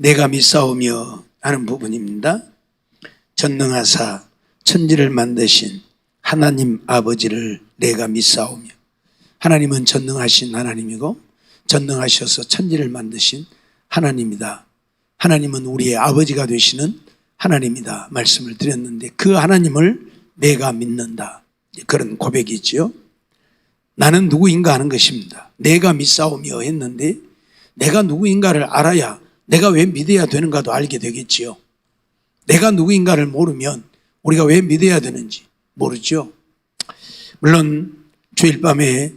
내가 믿사오며 하는 부분입니다. 전능하사 천지를 만드신 하나님 아버지를 내가 믿사오며, 하나님은 전능하신 하나님이고 전능하셔서 천지를 만드신 하나님이다. 하나님은 우리의 아버지가 되시는 하나님이다 말씀을 드렸는데, 그 하나님을 내가 믿는다, 그런 고백이지요. 나는 누구인가 하는 것입니다. 내가 믿사오며 했는데, 내가 누구인가를 알아야 내가 왜 믿어야 되는가도 알게 되겠지요. 내가 누구인가를 모르면 우리가 왜 믿어야 되는지 모르죠. 물론 주일 밤에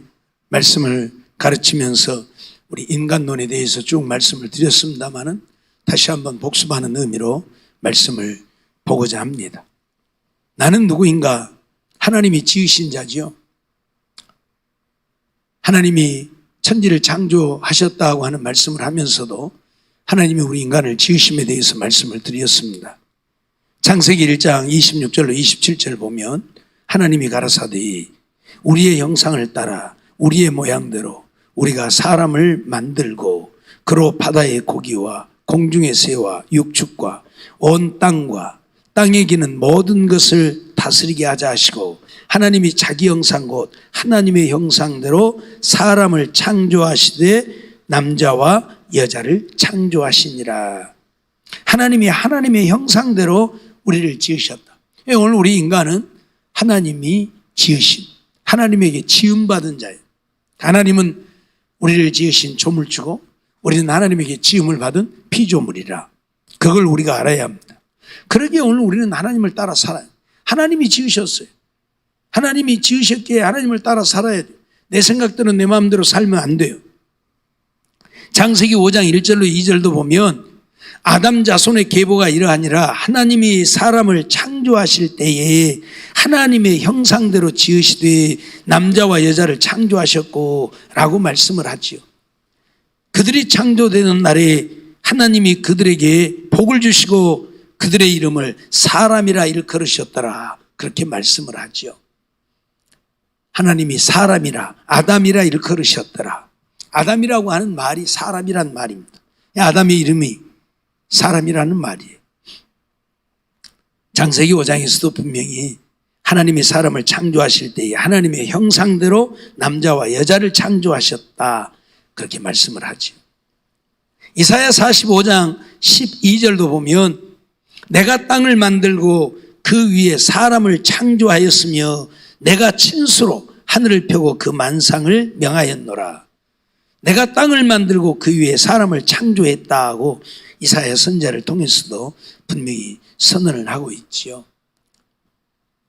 말씀을 가르치면서 우리 인간론에 대해서 쭉 말씀을 드렸습니다마는 다시 한번 복습하는 의미로 말씀을 보고자 합니다. 나는 누구인가? 하나님이 지으신 자지요. 하나님이 천지를 창조하셨다고 하는 말씀을 하면서도 하나님이 우리 인간을 지으심에 대해서 말씀을 드렸습니다. 창세기 1장 26절로 27절 보면 하나님이 가라사대 우리의 형상을 따라 우리의 모양대로 우리가 사람을 만들고 그로 바다의 고기와 공중의 새와 육축과 온 땅과 땅에 기는 모든 것을 다스리게 하자 하시고, 하나님이 자기 형상 곧 하나님의 형상대로 사람을 창조하시되 남자와 여자를 창조하시니라. 하나님이 하나님의 형상대로 우리를 지으셨다. 오늘 우리 인간은 하나님이 지으신, 하나님에게 지음받은 자예요. 하나님은 우리를 지으신 조물주고 우리는 하나님에게 지음을 받은 피조물이라. 그걸 우리가 알아야 합니다. 그러기에 오늘 우리는 하나님을 따라 살아요. 하나님이 지으셨어요. 하나님이 지으셨기에 하나님을 따라 살아야 돼요. 내 생각대로 내 마음대로 살면 안 돼요. 창세기 5장 1절로 2절도 보면 아담 자손의 계보가 이러하니라. 하나님이 사람을 창조하실 때에 하나님의 형상대로 지으시되 남자와 여자를 창조하셨고 라고 말씀을 하지요. 그들이 창조되는 날에 하나님이 그들에게 복을 주시고 그들의 이름을 사람이라 일컬으셨더라, 그렇게 말씀을 하지요. 하나님이 사람이라, 아담이라 일컬으셨더라. 아담이라고 하는 말이 사람이란 말입니다. 아담의 이름이 사람이라는 말이에요. 창세기 5장에서도 분명히 하나님이 사람을 창조하실 때에 하나님의 형상대로 남자와 여자를 창조하셨다, 그렇게 말씀을 하죠. 이사야 45장 12절도 보면 내가 땅을 만들고 그 위에 사람을 창조하였으며 내가 친수로 하늘을 펴고 그 만상을 명하였노라. 내가 땅을 만들고 그 위에 사람을 창조했다고 이사야 선지자를 통해서도 분명히 선언을 하고 있지요.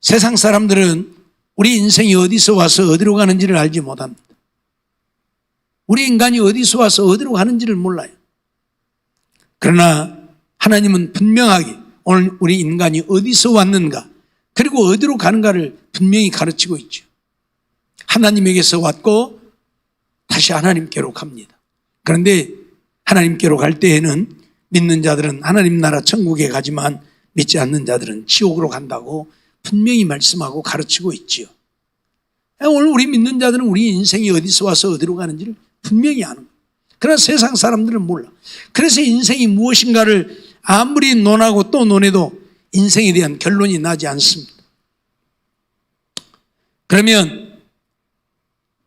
세상 사람들은 우리 인생이 어디서 와서 어디로 가는지를 알지 못합니다. 우리 인간이 어디서 와서 어디로 가는지를 몰라요. 그러나 하나님은 분명하게 오늘 우리 인간이 어디서 왔는가 그리고 어디로 가는가를 분명히 가르치고 있죠. 하나님에게서 왔고 다시 하나님께로 갑니다. 그런데 하나님께로 갈 때에는 믿는 자들은 하나님 나라 천국에 가지만 믿지 않는 자들은 지옥으로 간다고 분명히 말씀하고 가르치고 있지요. 오늘 우리 믿는 자들은 우리 인생이 어디서 와서 어디로 가는지를 분명히 아는 거예요. 그러나 세상 사람들은 몰라. 그래서 인생이 무엇인가를 아무리 논하고 또 논해도 인생에 대한 결론이 나지 않습니다. 그러면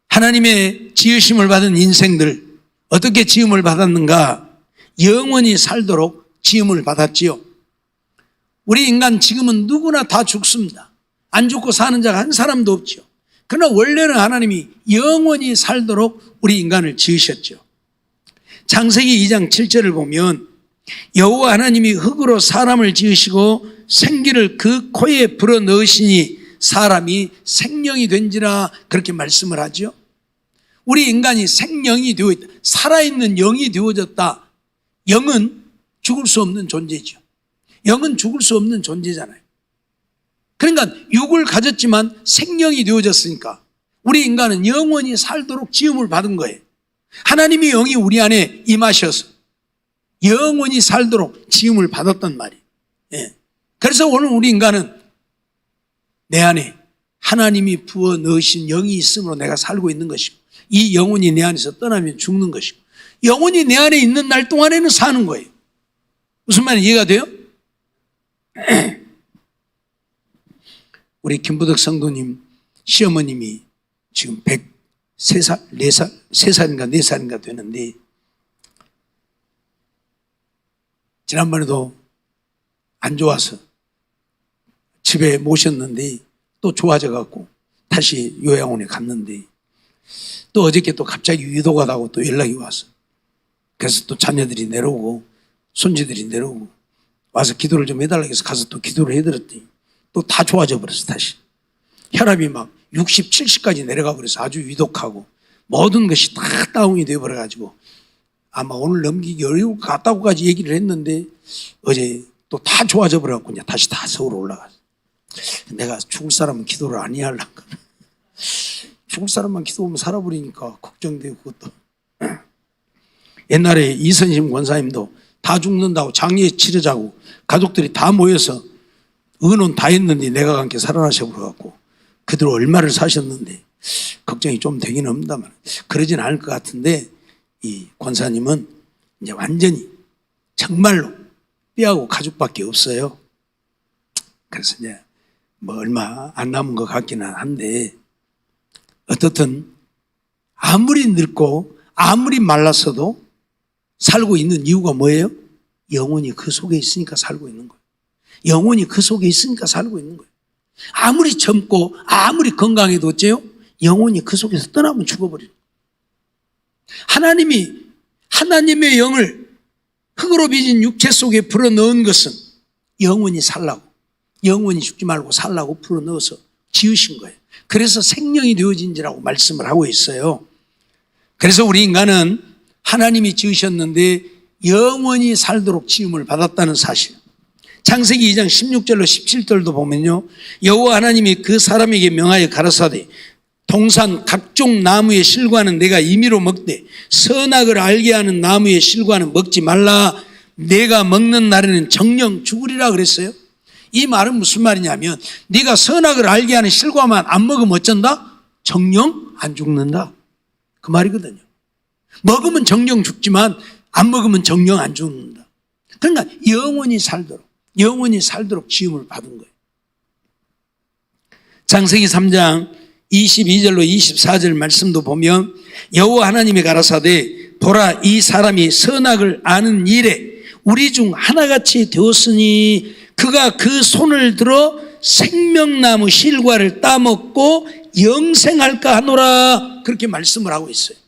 하나님의 지으심을 받은 인생들 어떻게 지음을 받았는가? 영원히 살도록 지음을 받았지요. 우리 인간 지금은 누구나 다 죽습니다. 안 죽고 사는 자가 한 사람도 없죠. 그러나 원래는 하나님이 영원히 살도록 우리 인간을 지으셨죠. 창세기 2장 7절을 보면 여호와 하나님이 흙으로 사람을 지으시고 생기를 그 코에 불어넣으시니 사람이 생명이 된지라, 그렇게 말씀을 하죠. 우리 인간이 생명이 되어 있다. 살아있는 영이 되어졌다. 영은 죽을 수 없는 존재죠. 영은 죽을 수 없는 존재잖아요. 그러니까 육을 가졌지만 생명이 되어졌으니까 우리 인간은 영원히 살도록 지음을 받은 거예요. 하나님의 영이 우리 안에 임하셔서 영원히 살도록 지음을 받았단 말이에요. 예. 그래서 오늘 우리 인간은 내 안에 하나님이 부어 넣으신 영이 있으므로 내가 살고 있는 것이고, 이 영혼이 내 안에서 떠나면 죽는 것이고, 영혼이 내 안에 있는 날 동안에는 사는 거예요. 무슨 말인지 이해가 돼요? 우리 김부덕 성도님 시어머님이 지금 103살, 3살인가 4살인가 되는데 지난번에도 안 좋아서 집에 모셨는데 또 좋아져 갖고 다시 요양원에 갔는데 또 어저께 또 갑자기 위도가 나고 또 연락이 와서 그래서 또 자녀들이 내려오고 손주들이 내려오고 와서 기도를 좀 해달라고 해서 가서 또 기도를 해드렸더니 또 다 좋아져 버렸어. 다시 혈압이 막 60, 70까지 내려가 버려서 아주 위독하고 모든 것이 다 다운이 되어버려 가지고 아마 오늘 넘기기 어려울 것 같다고까지 얘기를 했는데 어제 또 다 좋아져 버려 갖고 다시 다 서울 올라갔어. 내가 죽을 사람은 기도를 안 해야 하려고. 죽을 사람만 기도하면 살아버리니까 걱정되고 그것도. 옛날에 이선심 권사님도 다 죽는다고 장례 치르자고 가족들이 다 모여서 의논 다 했는데 내가 함께 살아나셔 버려갖고 그들 얼마를 사셨는데 걱정이 좀 되긴 합니다만 그러진 않을 것 같은데 이 권사님은 이제 완전히 정말로 뼈하고 가죽밖에 없어요. 그래서 이제 뭐 얼마 안 남은 것 같기는 한데 어떻든 아무리 늙고 아무리 말랐어도 살고 있는 이유가 뭐예요? 영혼이 그 속에 있으니까 살고 있는 거예요. 영혼이 그 속에 있으니까 살고 있는 거예요. 아무리 젊고 아무리 건강해도 어째요? 영혼이 그 속에서 떠나면 죽어버려요. 하나님의 영을 흙으로 빚은 육체 속에 불어넣은 것은 영혼이 살라고, 영혼이 죽지 말고 살라고 불어넣어서 지으신 거예요. 그래서 생명이 되어진지라고 말씀을 하고 있어요. 그래서 우리 인간은 하나님이 지으셨는데 영원히 살도록 지음을 받았다는 사실. 창세기 2장 16절로 17절도 보면요, 여호와 하나님이 그 사람에게 명하여 가라사대 동산 각종 나무의 실과는 내가 임의로 먹되 선악을 알게 하는 나무의 실과는 먹지 말라. 내가 먹는 날에는 정령 죽으리라 그랬어요. 이 말은 무슨 말이냐면 네가 선악을 알게 하는 실과만 안 먹으면 어쩐다? 정령 안 죽는다, 그 말이거든요. 먹으면 정령 죽지만 안 먹으면 정령 안 죽는다. 그러니까 영원히 살도록 지음을 받은 거예요. 창세기 3장 22절로 24절 말씀도 보면 여호와 하나님이 가라사대 보라 이 사람이 선악을 아는 일에 우리 중 하나같이 되었으니 그가 그 손을 들어 생명나무 실과를 따먹고 영생할까 하노라, 그렇게 말씀을 하고 있어요.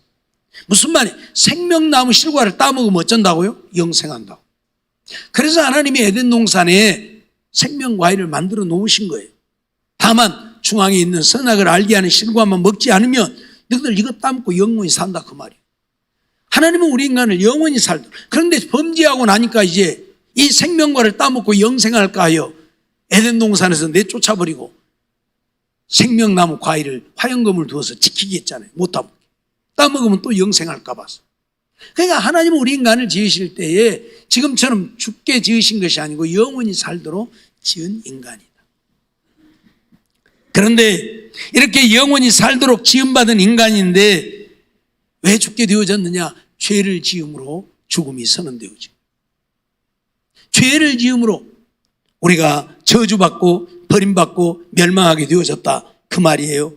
무슨 말이에요? 생명나무 실과를 따먹으면 어쩐다고요? 영생한다고. 그래서 하나님이 에덴 동산에 생명과일을 만들어 놓으신 거예요. 다만 중앙에 있는 선악을 알게 하는 실과만 먹지 않으면 너희들 이거 따먹고 영원히 산다, 그 말이에요. 하나님은 우리 인간을 영원히 살도록. 그런데 범죄하고 나니까 이제 이 생명과를 따먹고 영생할까 하여 에덴 동산에서 내쫓아버리고 생명나무 과일을 화영금을 두어서 지키게 했잖아요. 못 따먹게. 따먹으면 또 영생할까 봐서. 그러니까 하나님은 우리 인간을 지으실 때에 지금처럼 죽게 지으신 것이 아니고 영원히 살도록 지은 인간이다. 그런데 이렇게 영원히 살도록 지음받은 인간인데 왜 죽게 되어졌느냐? 죄를 지음으로 죽음이 선언되어지고, 죄를 지음으로 우리가 저주받고 버림받고 멸망하게 되어졌다, 그 말이에요.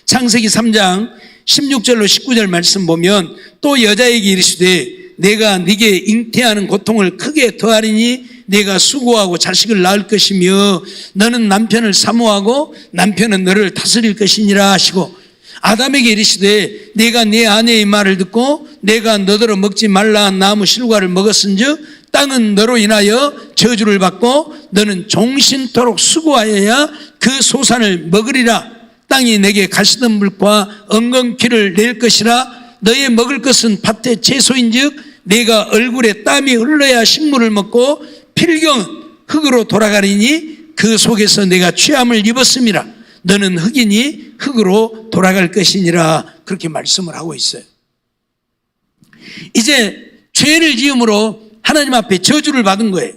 창세기 3장 16절로 19절 말씀 보면 또 여자에게 이르시되 내가 네게 잉태하는 고통을 크게 더하리니 네가 수고하고 자식을 낳을 것이며 너는 남편을 사모하고 남편은 너를 다스릴 것이니라 하시고, 아담에게 이르시되 내가 네 아내의 말을 듣고 내가 너더러 먹지 말라 나무 실과를 먹었은즉 땅은 너로 인하여 저주를 받고 너는 종신토록 수고하여야 그 소산을 먹으리라. 땅이 내게 가시덤불과 엉겅퀴를 낼 것이라. 너의 먹을 것은 밭의 채소인즉 내가 얼굴에 땀이 흘러야 식물을 먹고 필경은 흙으로 돌아가리니 그 속에서 내가 취함을 입었음이라. 너는 흙이니 흙으로 돌아갈 것이니라, 그렇게 말씀을 하고 있어요. 이제 죄를 지음으로 하나님 앞에 저주를 받은 거예요.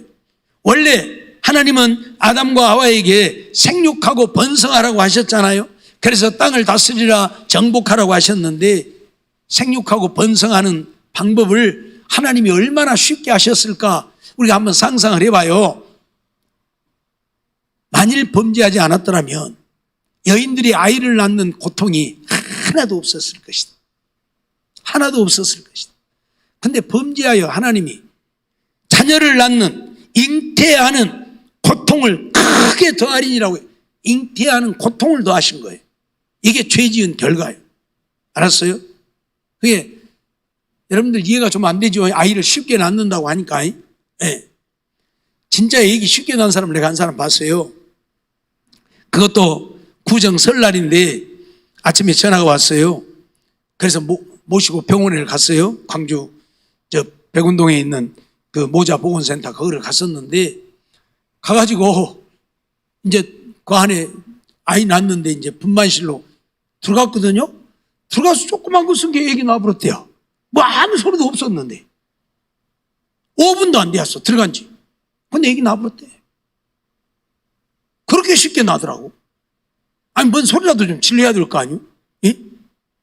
원래 하나님은 아담과 하와에게 생육하고 번성하라고 하셨잖아요. 그래서 땅을 다스리라 정복하라고 하셨는데 생육하고 번성하는 방법을 하나님이 얼마나 쉽게 하셨을까? 우리가 한번 상상을 해봐요. 만일 범죄하지 않았더라면 여인들이 아이를 낳는 고통이 하나도 없었을 것이다. 하나도 없었을 것이다. 근데 범죄하여 하나님이 자녀를 낳는 잉태하는 고통을 크게 더하리니라고 해요. 잉태하는 고통을 더하신 거예요. 이게 죄 지은 결과예요. 알았어요? 그게 여러분들 이해가 좀 안 되죠? 아이를 쉽게 낳는다고 하니까. 네. 진짜 애기 쉽게 낳은 사람을 내가 한 사람 봤어요. 그것도 구정 설날인데 아침에 전화가 왔어요. 그래서 모시고 병원에 갔어요. 광주 백운동에 있는 그 모자 보건센터 거기를 갔었는데, 가가지고 이제 그 안에 아이 낳는데 이제 분만실로 들어갔거든요. 들어가서 조그만 거 쓴 게 애기 놔버렸대요. 뭐 아무 소리도 없었는데 5분도 안 되었어 들어간 지. 근데 애기 놔버렸대. 그렇게 쉽게 나더라고. 아니 뭔 소리라도 좀 질러야 될 거 아니에요? 예?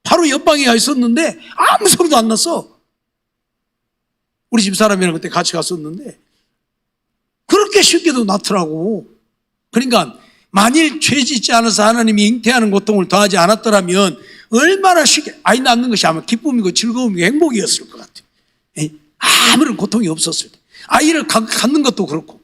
바로 옆방에 가 있었는데 아무 소리도 안 났어. 우리 집사람이랑 그때 같이 갔었는데 그렇게 쉽게도 낳더라고. 그러니까 만일 죄 짓지 않아서 하나님이 잉태하는 고통을 더하지 않았더라면 얼마나 쉽게 아이 낳는 것이 아마 기쁨이고 즐거움이고 행복이었을 것 같아요. 예? 아무런 고통이 없었을 때. 아이를 갖는 것도 그렇고,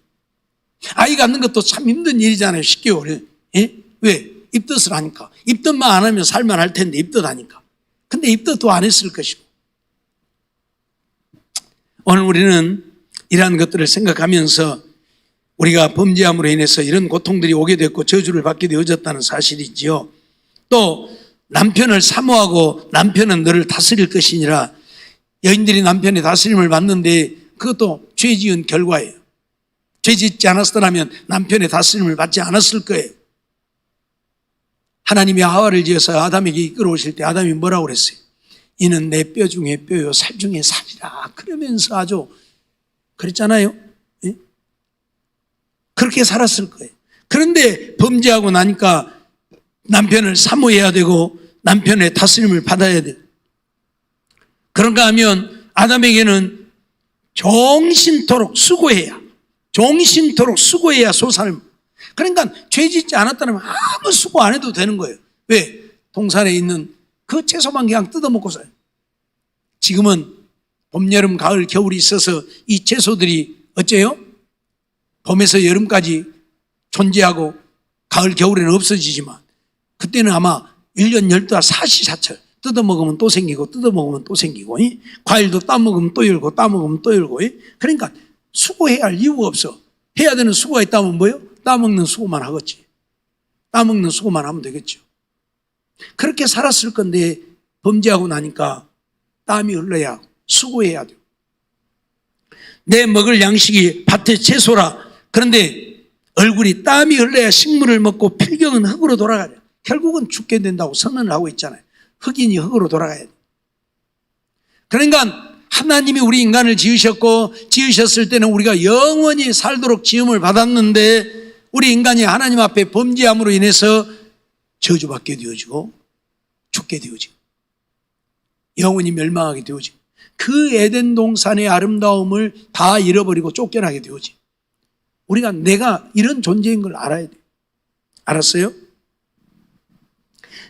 아이 갖는 것도 참 힘든 일이잖아요. 10개월. 예? 왜? 입덧을 하니까. 입덧만 안 하면 살만 할 텐데 입덧하니까. 근데 입덧도 안 했을 것이고. 오늘 우리는 이러한 것들을 생각하면서 우리가 범죄함으로 인해서 이런 고통들이 오게 됐고 저주를 받게 되어졌다는 사실이지요. 또 남편을 사모하고 남편은 너를 다스릴 것이니라. 여인들이 남편의 다스림을 받는데 그것도 죄 지은 결과예요. 죄 짓지 않았더라면 남편의 다스림을 받지 않았을 거예요. 하나님이 하와를 지어서 아담에게 이끌어오실 때 아담이 뭐라고 그랬어요? 이는 내 뼈 중에 뼈요 살 중에 살이라. 그러면서 아주 그랬잖아요. 예? 그렇게 살았을 거예요. 그런데 범죄하고 나니까 남편을 사모해야 되고 남편의 다스림을 받아야 돼요. 그런가 하면 아담에게는 종신토록 수고해야 소산을. 그러니까 죄 짓지 않았다면 아무 수고 안 해도 되는 거예요. 왜? 동산에 있는 그 채소만 그냥 뜯어먹고 살아요. 지금은 봄, 여름, 가을, 겨울이 있어서 이 채소들이 어째요? 봄에서 여름까지 존재하고 가을, 겨울에는 없어지지만 그때는 아마 1년 12달 사시사철 뜯어먹으면 또 생기고 뜯어먹으면 또 생기고, 과일도 따먹으면 또 열고 따먹으면 또 열고. 그러니까 수고해야 할 이유가 없어. 해야 되는 수고가 있다면 뭐예요? 따먹는 수고만 하겠지. 따먹는 수고만 하면 되겠죠. 그렇게 살았을 건데 범죄하고 나니까 땀이 흘러야 하고 수고해야 돼요. 내 먹을 양식이 밭의 채소라. 그런데 얼굴이 땀이 흘러야 식물을 먹고 필경은 흙으로 돌아가요. 결국은 죽게 된다고 선언을 하고 있잖아요. 흙인이 흙으로 돌아가야 돼요. 그러니까 하나님이 우리 인간을 지으셨고 지으셨을 때는 우리가 영원히 살도록 지음을 받았는데 우리 인간이 하나님 앞에 범죄함으로 인해서 저주받게 되어지고 죽게 되어지고 영원히 멸망하게 되어지고 그 에덴 동산의 아름다움을 다 잃어버리고 쫓겨나게 되어지고 우리가 내가 이런 존재인 걸 알아야 돼요. 알았어요?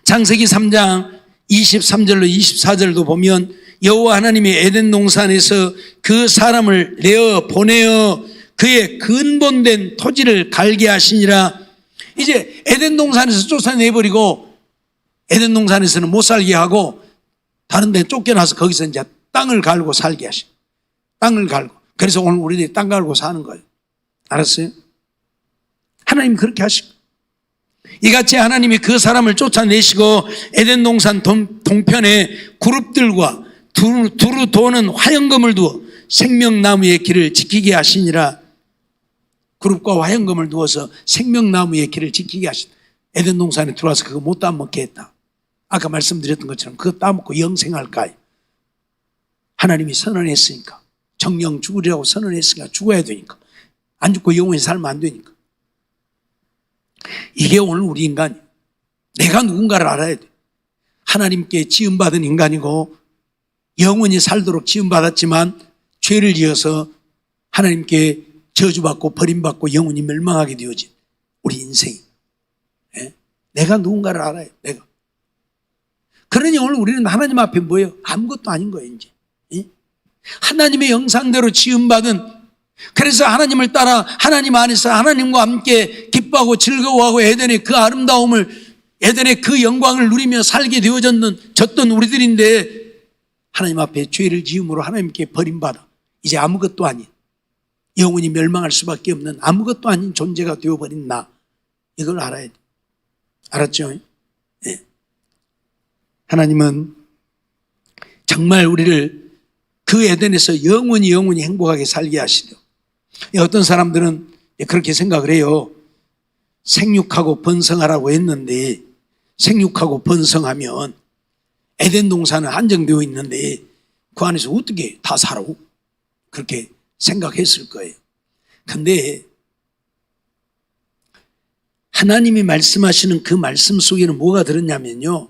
창세기 3장 23절로 24절도 보면 여호와 하나님이 에덴 동산에서 그 사람을 내어 보내어 그의 근본된 토지를 갈게 하시니라. 이제 에덴 동산에서 쫓아내버리고 에덴 동산에서는 못 살게 하고 다른 데 쫓겨나서 거기서 이제 땅을 갈고 살게 하시. 땅을 갈고. 그래서 오늘 우리들이 땅 갈고 사는 거예요. 알았어요? 하나님 그렇게 하시고 이같이 하나님이 그 사람을 쫓아내시고 에덴 동산 동편에 그룹들과 두루 도는 화영검을 두어 생명나무의 길을 지키게 하시니라. 그룹과 화영검을 두어서 생명나무의 길을 지키게 하신. 에덴 동산에 들어와서 그거 못 따먹게 했다. 아까 말씀드렸던 것처럼 그거 따먹고 영생할까요? 하나님이 선언했으니까. 정령 죽으리라고 선언했으니까 죽어야 되니까. 안 죽고 영원히 살면 안 되니까. 이게 오늘 우리 인간이에요. 내가 누군가를 알아야 돼. 하나님께 지음받은 인간이고 영원히 살도록 지음받았지만 죄를 지어서 하나님께 저주받고 버림받고 영원히 멸망하게 되어진 우리 인생이. 예? 내가 누군가를 알아요. 내가. 그러니 오늘 우리는 하나님 앞에 뭐예요? 아무것도 아닌 거예요 이제. 예? 하나님의 영상대로 지음받은, 그래서 하나님을 따라 하나님 안에서 하나님과 함께 기뻐하고 즐거워하고 에덴의 그 아름다움을, 에덴의 그 영광을 누리며 살게 되어졌던 우리들인데, 하나님 앞에 죄를 지음으로 하나님께 버림받아 이제 아무것도 아닌, 영원히 멸망할 수밖에 없는 아무것도 아닌 존재가 되어버린 나, 이걸 알아야 돼. 알았죠? 네. 하나님은 정말 우리를 그 에덴에서 영원히 행복하게 살게 하시려. 어떤 사람들은 그렇게 생각을 해요. 생육하고 번성하라고 했는데, 생육하고 번성하면 에덴 동산은 한정되어 있는데 그 안에서 어떻게 다 살아? 그렇게 생각했을 거예요. 근데 하나님이 말씀하시는 그 말씀 속에는 뭐가 들었냐면요,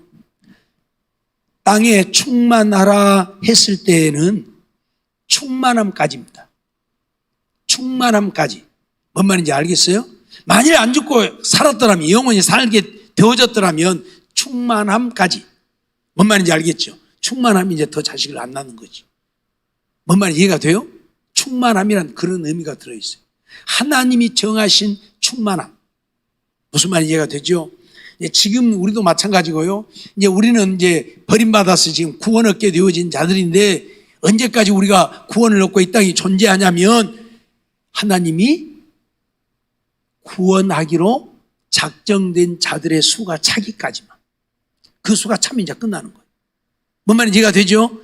땅에 충만하라 했을 때에는 충만함까지입니다. 충만함까지. 뭔 말인지 알겠어요? 만일 안 죽고 살았더라면, 영원히 살게 되어졌더라면 충만함까지. 뭔 말인지 알겠죠? 충만함이 이제 더 자식을 안 낳는 거지. 뭔 말인지 이해가 돼요? 충만함이란 그런 의미가 들어있어요. 하나님이 정하신 충만함. 무슨 말인지 이해가 되죠? 지금 우리도 마찬가지고요. 이제 우리는 이제 버림받아서 지금 구원 얻게 되어진 자들인데, 언제까지 우리가 구원을 얻고 이 땅이 존재하냐면 하나님이 구원하기로 작정된 자들의 수가 차기까지만. 그 수가 차면 이제 끝나는 거예요. 뭔 말인지 이해가 되죠?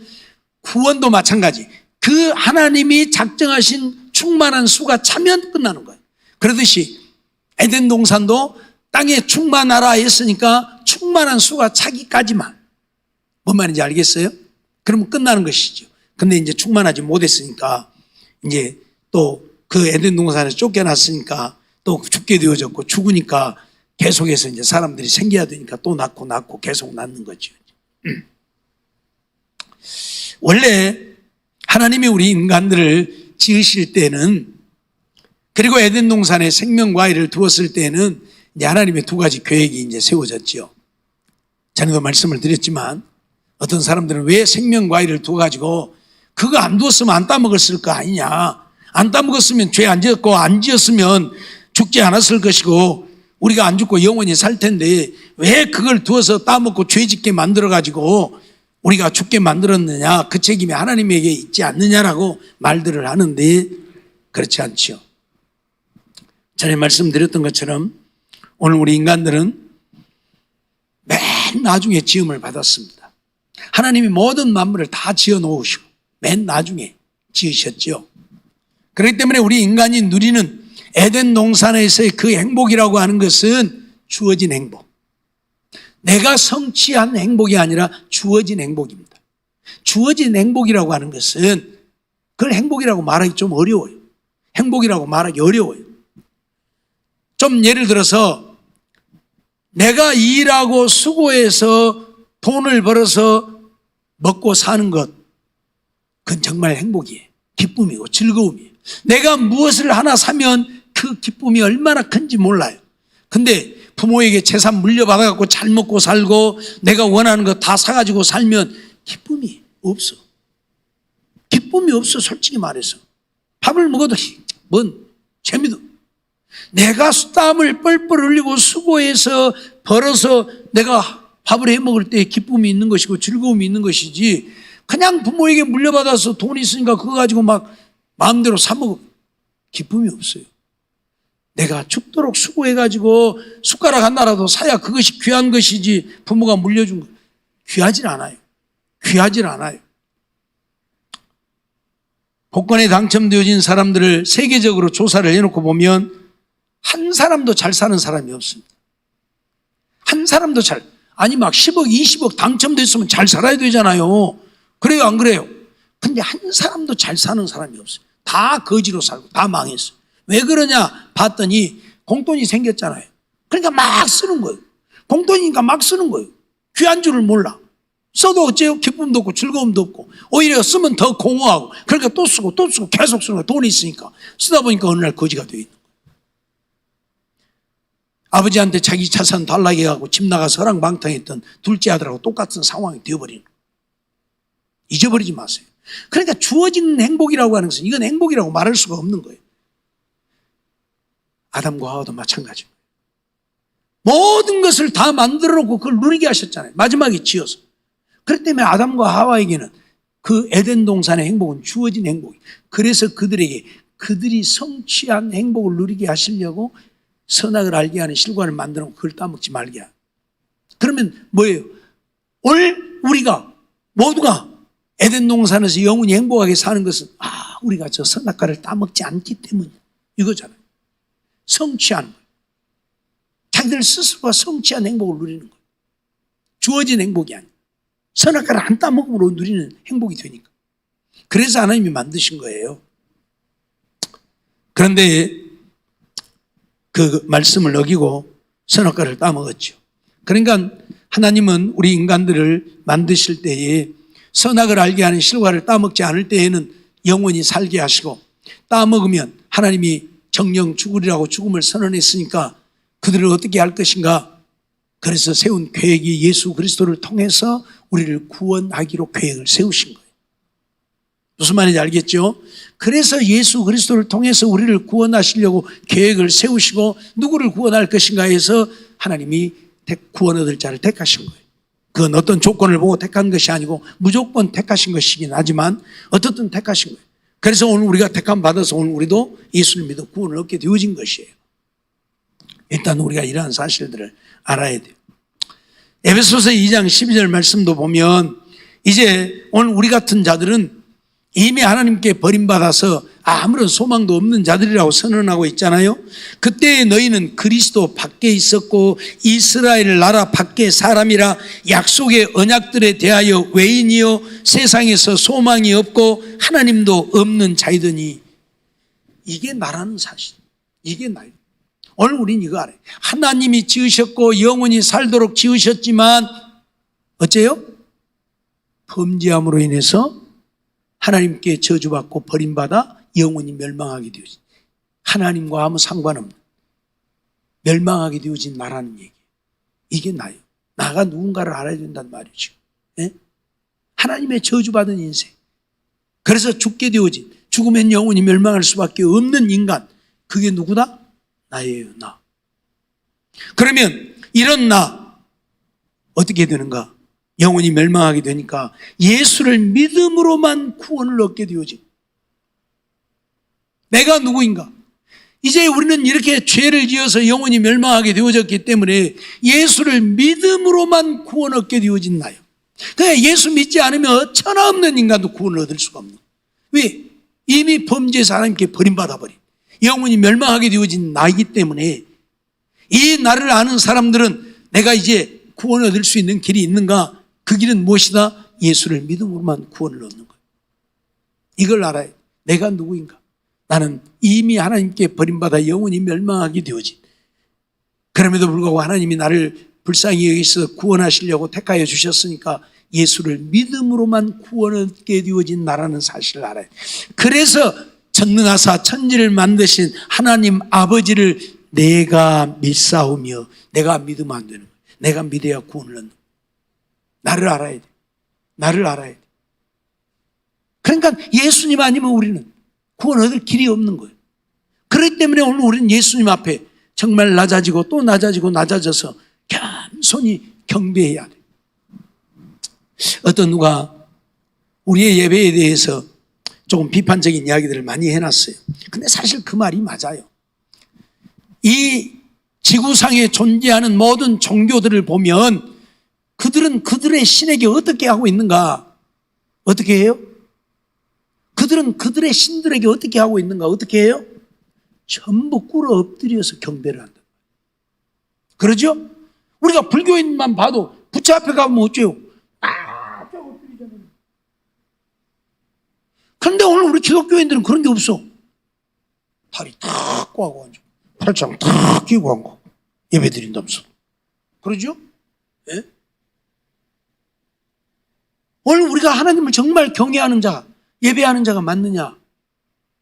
구원도 마찬가지. 그 하나님이 작정하신 충만한 수가 차면 끝나는 거예요. 그러듯이 에덴 동산도 땅에 충만하라 했으니까 충만한 수가 차기까지만. 뭔 말인지 알겠어요? 그러면 끝나는 것이죠. 근데 이제 충만하지 못했으니까 이제 또 그 에덴 동산에서 쫓겨났으니까 또 죽게 되어졌고, 죽으니까 계속해서 이제 사람들이 생겨야 되니까 또 낳고 계속 낳는 거죠. 원래 하나님이 우리 인간들을 지으실 때는, 그리고 에덴 동산에 생명과일을 두었을 때는 이제 하나님의 두 가지 계획이 이제 세워졌죠. 전에도 말씀을 드렸지만 어떤 사람들은 왜 생명과일을 두어가지고 그거 안 두었으면 안 따먹었을 거 아니냐, 안 따먹었으면 죄 안 지었고 안 지었으면 죽지 않았을 것이고 우리가 안 죽고 영원히 살 텐데 왜 그걸 두어서 따먹고 죄 짓게 만들어가지고 우리가 죽게 만들었느냐, 그 책임이 하나님에게 있지 않느냐라고 말들을 하는데, 그렇지 않죠. 전에 말씀드렸던 것처럼 오늘 우리 인간들은 맨 나중에 지음을 받았습니다. 하나님이 모든 만물을 다 지어 놓으시고 맨 나중에 지으셨죠. 그렇기 때문에 우리 인간이 누리는 에덴 동산에서의 그 행복이라고 하는 것은 주어진 행복. 내가 성취한 행복이 아니라 주어진 행복입니다. 주어진 행복이라고 하는 것은 그걸 행복이라고 말하기 좀 어려워요. 행복이라고 말하기 어려워요. 좀 예를 들어서 내가 일하고 수고해서 돈을 벌어서 먹고 사는 것, 그건 정말 행복이에요. 기쁨이고 즐거움이에요. 내가 무엇을 하나 사면 그 기쁨이 얼마나 큰지 몰라요. 근데 부모에게 재산 물려받아갖고 잘 먹고 살고 내가 원하는 거 다 사가지고 살면 기쁨이 없어. 기쁨이 없어, 솔직히 말해서. 밥을 먹어도 뭔 재미도. 내가 땀을 뻘뻘 흘리고 수고해서 벌어서 내가 밥을 해 먹을 때 기쁨이 있는 것이고 즐거움이 있는 것이지, 그냥 부모에게 물려받아서 돈 있으니까 그거 가지고 막 마음대로 사 먹어. 기쁨이 없어요. 내가 죽도록 수고해가지고 숟가락 하나라도 사야 그것이 귀한 것이지, 부모가 물려준 거 귀하질 않아요. 귀하질 않아요. 복권에 당첨되어진 사람들을 세계적으로 조사를 해놓고 보면 한 사람도 잘 사는 사람이 없습니다. 한 사람도 아니 막 10억 20억 당첨됐으면 잘 살아야 되잖아요. 그래요 안 그래요? 근데 한 사람도 잘 사는 사람이 없어요. 다 거지로 살고 다 망했어요. 왜 그러냐 봤더니 공돈이 생겼잖아요. 그러니까 막 쓰는 거예요. 공돈이니까 막 쓰는 거예요. 귀한 줄을 몰라. 써도 어째요? 기쁨도 없고 즐거움도 없고 오히려 쓰면 더 공허하고 그러니까 또 쓰고 계속 쓰는 거야. 돈이 있으니까 쓰다 보니까 어느 날 거지가 되어 있는 거야. 아버지한테 자기 자산 달라고 해가지고 집 나가서 허랑방탕했던 둘째 아들하고 똑같은 상황이 되어버리는 거야. 잊어버리지 마세요. 그러니까 주어진 행복이라고 하는 것은 이건 행복이라고 말할 수가 없는 거예요. 아담과 하와도 마찬가지예요. 모든 것을 다 만들어 놓고 그걸 누리게 하셨잖아요. 마지막에 지어서. 그렇기 때문에 아담과 하와에게는 그 에덴 동산의 행복은 주어진 행복이에요. 그래서 그들에게 그들이 성취한 행복을 누리게 하시려고 선악을 알게 하는 실과를 만들어 놓고 그걸 따먹지 말게 하요. 그러면 뭐예요? 오늘 우리가 모두가 에덴 동산에서 영원히 행복하게 사는 것은 우리가 저 선악과를 따먹지 않기 때문이야. 이거잖아요. 성취하는 거예요. 자기들 스스로가 성취한 행복을 누리는 거예요. 주어진 행복이 아니에요. 선악과를 안 따먹음으로 누리는 행복이 되니까. 그래서 하나님이 만드신 거예요. 그런데 그 말씀을 어기고 선악과를 따먹었죠. 그러니까 하나님은 우리 인간들을 만드실 때에 선악을 알게 하는 실과를 따먹지 않을 때에는 영원히 살게 하시고 따먹으면 하나님이 정령 죽으리라고 죽음을 선언했으니까 그들을 어떻게 할 것인가. 그래서 세운 계획이 예수 그리스도를 통해서 우리를 구원하기로 계획을 세우신 거예요. 무슨 말인지 알겠죠? 그래서 예수 그리스도를 통해서 우리를 구원하시려고 계획을 세우시고 누구를 구원할 것인가 해서 하나님이 구원 얻을 자를 택하신 거예요. 그건 어떤 조건을 보고 택한 것이 아니고 무조건 택하신 것이긴 하지만 어떻든 택하신 거예요. 그래서 오늘 우리가 택함 받아서 오늘 우리도 예수를 믿어 구원을 얻게 되어진 것이에요. 일단 우리가 이러한 사실들을 알아야 돼요. 에베소서 2장 12절 말씀도 보면 이제 오늘 우리 같은 자들은 이미 하나님께 버림받아서 아무런 소망도 없는 자들이라고 선언하고 있잖아요. 그때 너희는 그리스도 밖에 있었고 이스라엘 나라 밖의 사람이라 약속의 언약들에 대하여 외인이요 세상에서 소망이 없고 하나님도 없는 자이더니 이게 나라는 사실. 이게 나예요. 오늘 우린 이거 알아요. 하나님이 지으셨고 영원히 살도록 지으셨지만 어째요? 범죄함으로 인해서 하나님께 저주받고 버림받아 영원히 멸망하게 되어진, 하나님과 아무 상관없는 멸망하게 되어진 나라는 얘기. 이게 나예요. 나가 누군가를 알아야 된다는 말이죠. 예? 하나님의 저주받은 인생. 그래서 죽게 되어진, 죽으면 영원히 멸망할 수밖에 없는 인간. 그게 누구다? 나예요. 나. 그러면 이런 나 어떻게 되는가? 영원히 멸망하게 되니까 예수를 믿음으로만 구원을 얻게 되어진, 내가 누구인가? 이제 우리는 이렇게 죄를 지어서 영원히 멸망하게 되어졌기 때문에 예수를 믿음으로만 구원 얻게 되어진 나요. 그러니까 예수 믿지 않으면 천하 없는 인간도 구원을 얻을 수가 없는 거예요. 왜? 이미 범죄에서 하나님께 버림받아버린 영원히 멸망하게 되어진 나이기 때문에 이 나를 아는 사람들은 내가 이제 구원을 얻을 수 있는 길이 있는가? 그 길은 무엇이다? 예수를 믿음으로만 구원을 얻는 거예요. 이걸 알아야 돼. 내가 누구인가? 나는 이미 하나님께 버림받아 영원히 멸망하게 되어진, 그럼에도 불구하고 하나님이 나를 불쌍히 여기서 구원하시려고 택하여 주셨으니까 예수를 믿음으로만 구원 얻게 되어진 나라는 사실을 알아야 돼. 그래서 전능하사 천지를 만드신 하나님 아버지를 내가 믿사오며, 내가 믿으면 안 되는 거예요. 내가 믿어야 구원을 얻는 거예요. 나를 알아야 돼. 나를 알아야 돼. 그러니까 예수님 아니면 우리는 구원 얻을 길이 없는 거예요. 그렇기 때문에 오늘 우리는 예수님 앞에 정말 낮아지고 또 낮아지고 낮아져서 겸손히 경배해야 돼. 어떤 누가 우리의 예배에 대해서 조금 비판적인 이야기들을 많이 해놨어요. 근데 사실 그 말이 맞아요. 이 지구상에 존재하는 모든 종교들을 보면 그들은 그들의 신에게 어떻게 하고 있는가? 어떻게 해요? 그들은 그들의 신들에게 어떻게 하고 있는가? 어떻게 해요? 전부 꿇어 엎드려서 경배를 한다. 그러죠? 우리가 불교인만 봐도 부처 앞에 가면 어째요? 엎드리잖아요. 그런데 오늘 우리 기독교인들은 그런 게 없어. 다리 탁 꽈고 앉아. 팔짱 탁 끼고 앉고 예배 드린다면서. 그러죠? 예? 오늘 우리가 하나님을 정말 경외하는 자, 예배하는 자가 맞느냐?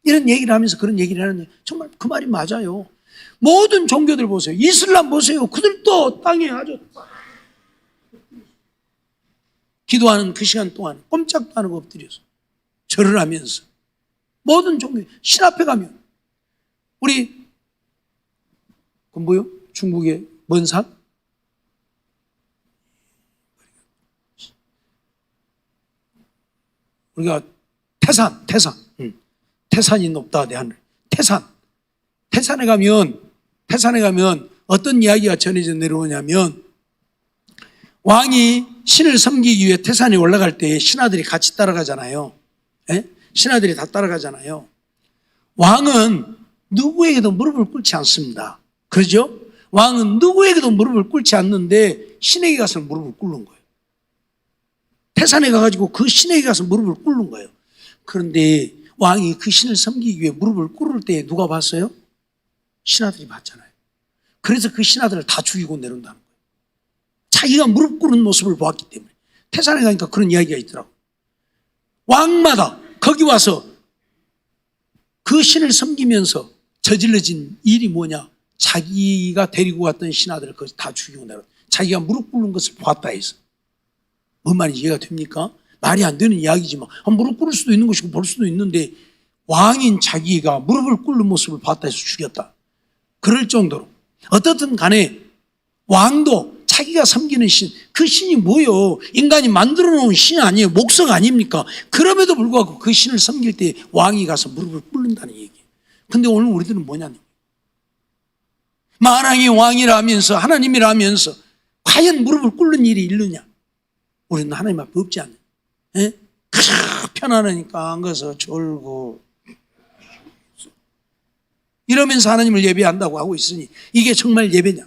이런 얘기를 하면서 그런 얘기를 하는데 정말 그 말이 맞아요. 모든 종교들 보세요. 이슬람 보세요. 그들도 땅에 아주 기도하는 그 시간 동안 꼼짝도 안 하고 엎드려서 절을 하면서 모든 종교 신 앞에 가면 우리 그 뭐요? 중국의 먼 산? 우리가 태산이 높다 대하늘. 태산에 가면 어떤 이야기가 전해져 내려오냐면 왕이 신을 섬기기 위해 태산에 올라갈 때 신하들이 같이 따라가잖아요. 예? 신하들이 다 따라가잖아요. 왕은 누구에게도 무릎을 꿇지 않습니다. 그러죠? 왕은 누구에게도 무릎을 꿇지 않는데 신에게 가서 무릎을 꿇는 거예요. 태산에 가가지고 그 신에게 가서 무릎을 꿇는 거예요. 그런데 왕이 그 신을 섬기기 위해 무릎을 꿇을 때 누가 봤어요? 신하들이 봤잖아요. 그래서 그 신하들을 다 죽이고 내려온다는 거예요. 자기가 무릎 꿇는 모습을 보았기 때문에. 태산에 가니까 그런 이야기가 있더라고요. 왕마다 거기 와서 그 신을 섬기면서 저질러진 일이 뭐냐? 자기가 데리고 갔던 신하들을 다 죽이고 내려. 자기가 무릎 꿇는 것을 보았다 해서. 뭔 말인지 이해가 됩니까? 말이 안 되는 이야기지만 무릎 꿇을 수도 있는 것이고 볼 수도 있는데 왕인 자기가 무릎을 꿇는 모습을 봤다 해서 죽였다. 그럴 정도로 어떻든 간에 왕도 자기가 섬기는 신, 그 신이 뭐요? 인간이 만들어 놓은 신 아니에요? 목석 아닙니까? 그럼에도 불구하고 그 신을 섬길 때 왕이 가서 무릎을 꿇는다는 얘기예요. 근데 오늘 우리들은 뭐냐면 만왕의 왕이라면서 하나님이라면서 과연 무릎을 꿇는 일이 있느냐? 우리는 하나님 앞에 없지 않아요. 예? 편안하니까 안 가서 졸고 이러면서 하나님을 예배한다고 하고 있으니 이게 정말 예배냐?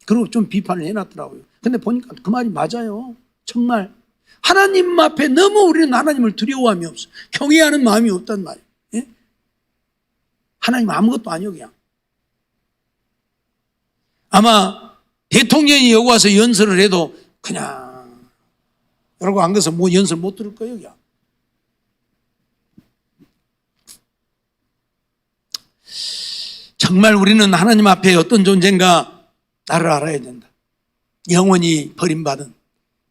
그리고 좀 비판을 해놨더라고요. 근데 보니까 그 말이 맞아요. 정말 하나님 앞에 너무 우리는 하나님을 두려워함이 없어. 경외하는 마음이 없단 말이에요. 예? 하나님 아무것도 아니요 그냥. 아마 대통령이 여기 와서 연설을 해도 그냥 그러고 안 가서 뭐 연설 못 들을 거예요 그냥. 정말 우리는 하나님 앞에 어떤 존재인가 나를 알아야 된다. 영원히 버림받은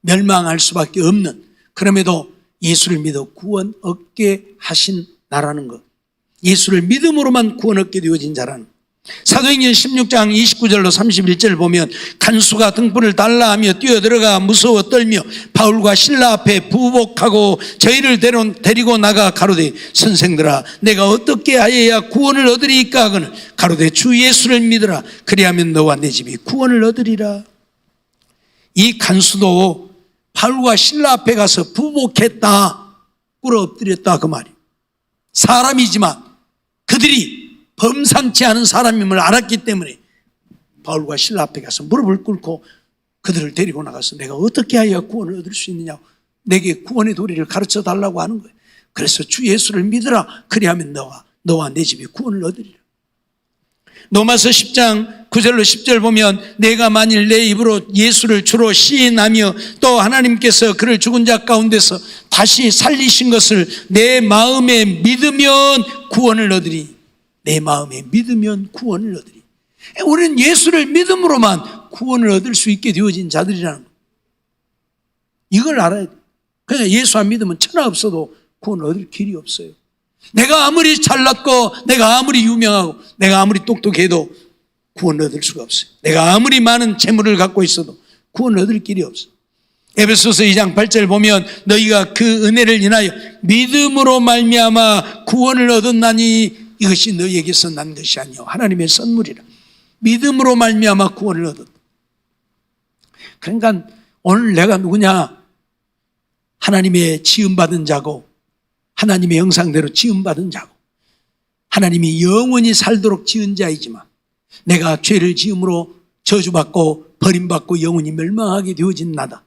멸망할 수밖에 없는 그럼에도 예수를 믿어 구원 얻게 하신 나라는 것. 예수를 믿음으로만 구원 얻게 되어진 자라는 것. 사도행전 16장 29절로 31절을 보면 간수가 등불을 달라하며 뛰어들어가 무서워 떨며 바울과 실라 앞에 부복하고 저희를 데리고 나가 가로되 선생들아 내가 어떻게 하여야 구원을 얻으리까 하거늘 가로되 주 예수를 믿으라 그리하면 너와 내 집이 구원을 얻으리라. 이 간수도 바울과 실라 앞에 가서 부복했다, 꿇어 엎드렸다 그 말이에요. 사람이지만 그들이 범상치 않은 사람임을 알았기 때문에 바울과 실라 앞에 가서 무릎을 꿇고 그들을 데리고 나가서 내가 어떻게 해야 구원을 얻을 수 있느냐고 내게 구원의 도리를 가르쳐 달라고 하는 거예요. 그래서 주 예수를 믿으라 그리하면 너와 내 집이 구원을 얻으리라. 로마서 10장 9절로 10절 보면 내가 만일 내 입으로 예수를 주로 시인하며 또 하나님께서 그를 죽은 자 가운데서 다시 살리신 것을 내 마음에 믿으면 구원을 얻으리. 내 마음에 믿으면 구원을 얻으리. 우리는 예수를 믿음으로만 구원을 얻을 수 있게 되어진 자들이라는 것. 이걸 알아야 돼. 그냥 예수 안 믿으면 천하 없어도 구원을 얻을 길이 없어요. 내가 아무리 잘났고 내가 아무리 유명하고 내가 아무리 똑똑해도 구원을 얻을 수가 없어요. 내가 아무리 많은 재물을 갖고 있어도 구원을 얻을 길이 없어요. 에베소서 2장 8절 보면 너희가 그 은혜를 인하여 믿음으로 말미암아 구원을 얻었나니 이것이 너희에게서 난 것이 아니요 하나님의 선물이라. 믿음으로 말미암아 구원을 얻었다. 그러니까 오늘 내가 누구냐? 하나님의 지음받은 자고 하나님의 형상대로 지음받은 자고 하나님이 영원히 살도록 지은 자이지만 내가 죄를 지음으로 저주받고 버림받고 영원히 멸망하게 되어진 나다.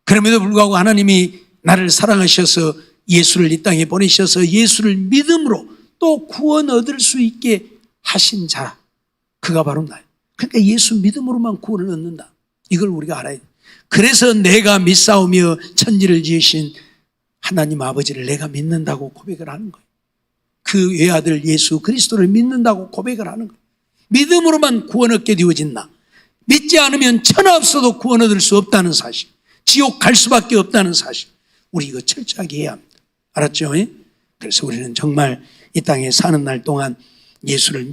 그럼에도 불구하고 하나님이 나를 사랑하셔서 예수를 이 땅에 보내셔서 예수를 믿음으로 또 구원 얻을 수 있게 하신 자, 그가 바로 나예요. 그러니까 예수 믿음으로만 구원을 얻는다. 이걸 우리가 알아야 돼. 그래서 내가 믿사오며 천지를 지으신 하나님 아버지를 내가 믿는다고 고백을 하는 거예요. 그 외아들 예수 그리스도를 믿는다고 고백을 하는 거예요. 믿음으로만 구원 얻게 되어진다. 믿지 않으면 천하 없어도 구원 얻을 수 없다는 사실, 지옥 갈 수밖에 없다는 사실, 우리 이거 철저하게 해야 합니다. 알았죠? 그래서 우리는 정말 이 땅에 사는 날 동안 예수를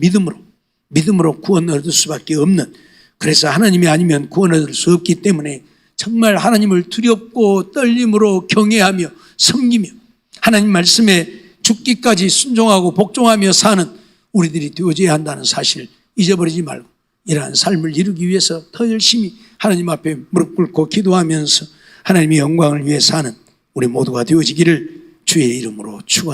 믿음으로 구원 얻을 수밖에 없는, 그래서 하나님이 아니면 구원 얻을 수 없기 때문에 정말 하나님을 두렵고 떨림으로 경외하며 섬기며 하나님 말씀에 죽기까지 순종하고 복종하며 사는 우리들이 되어져야 한다는 사실 잊어버리지 말고 이러한 삶을 이루기 위해서 더 열심히 하나님 앞에 무릎 꿇고 기도하면서 하나님의 영광을 위해 사는 우리 모두가 되어지기를 주의 이름으로 축원합니다.